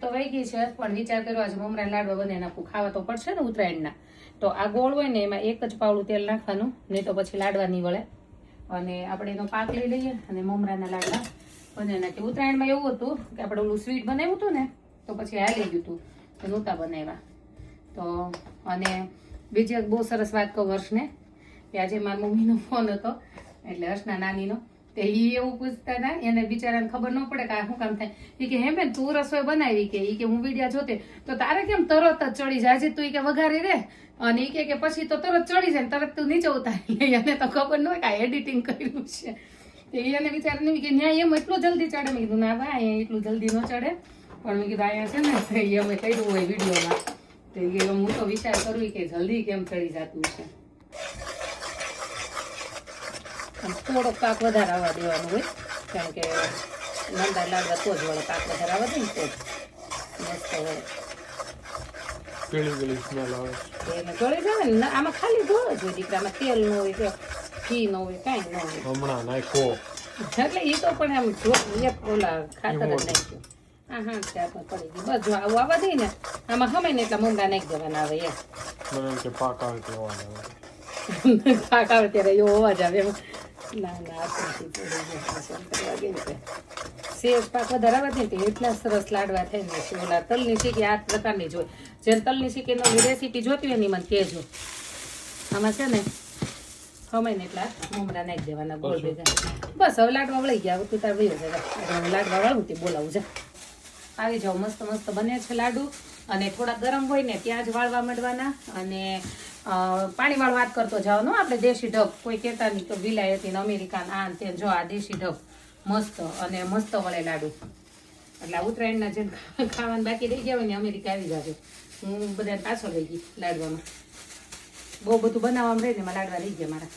તો વહી ગઈ છે પણ વિચાર કર્યો આજે મમરા લાડવા બનાવી નાખું ખાવા તો પડશે ને ઉત્તરાયણના તો આ ગોળ હોય ને એમાં એક જ પાવડું તેલ નાખવાનું નહીં તો પછી લાડવા નહીં વળે અને આપણે એનો પાક લઈ લઈએ અને મમરાના લાડવા બનાવી નાખીએ ઉત્તરાયણમાં એવું હતું કે આપણે ઓલું સ્વીટ બનાવ્યું હતું ને તો પછી હાલી ગયું હતું તો નહોતા બનાવ્યા તો અને બીજી એક બહુ સરસ વાત કહું હર્ષને કે આજે મારા મમ્મીનો ફોન હતો એટલે હર્ષના નાનીનો તે એ એવું પૂછતા હતા એને બિચારાને ખબર ન પડે કે આ શું કામ થાય એ કે હે બેન તું રસોઈ બનાવી કે એ કે હું વિડીયો જોતે તો તારે કેમ તરત જ ચડી જાય આજે તું ઈ કે વઘારી દે અને એ કે પછી તો તરત ચડી જાય તરત તું નીચે ઉતારી લે એને તો ખબર ન હોય કે આ એડિટિંગ કર્યું છે તે એને બિચારાને કે ન્યાય એમ એટલું જલ્દી ચડે મેં કીધું ના ભાઈ એટલું જલ્દી ન ચડે પણ મેં કીધું અહીંયા છે ને એ અમે કર્યું હોય વિડીયોમાં તો એ હું તો વિચાર કરું કે જલ્દી કેમ ચડી જતું છે થોડોક પાક વધારે આવવા દેવાનું હોય કારણ કે મંદા લાડવા તો જ વળે પાક વધારે આવવા દે ને તો જ મસ્ત વળે ગળી સ્મેલ આવે એને ગળી જાય ને આમાં ખાલી ગોળ જ હોય દીકરામાં તેલ ન હોય કે ઘી ન હોય કાંઈ ન હોય હમણાં નાખો એટલે એ તો પણ આમ જો એક ઓલા ખાતર જ નાખ્યું હા ત્યાં પડી ગયું બસ જો આવું આવવા દે ને આમાં ખમે ને એટલા મમરા નાખી દેવાના આવે એમ મને કે પાક આવે તો અવાજ આવે પાક આવે ત્યારે એવો અવાજ આવે એમ ના આથી પડી ગયું સેવ પાક વધારે આવે ને એટલા સરસ લાડવા થાય ને ઓલા તલની શીકી આ પ્રકારની જ હોય જેને તલની શીકીની રેસીપી જોતી હોય ને મને કહેજો આમાં છે ને ખમાય ને એટલા મમરા નાખી દેવાના ગોળ ભેગા બસ હવે લાડવા વળી ગયા તું તાર વયો જાય લાડવા વાળું તે બોલાવું છે આવી જાઓ મસ્ત મસ્ત બને છે લાડુ અને થોડા ગરમ હોય ને ત્યાં જ વાળવા માંડવાના અને પાણીવાળું વાત કરતો જવાનો આપણે દેશી ઢબ કોઈ કહેતા નહીં તો વિલાયતી અમેરિકાન આ તે જો આ દેશી ઢબ મસ્ત અને મસ્ત વળે લાડુ એટલે ઉત્તરાયણના જેમ ખાવાનું બાકી રહી ગયા હોય ને અમેરિકા આવી જશે હું બધાને પાછળ રહી ગઈ લાડવામાં બહુ બધું બનાવવામાં રહીને એમાં લાડવા રહી ગયા મારા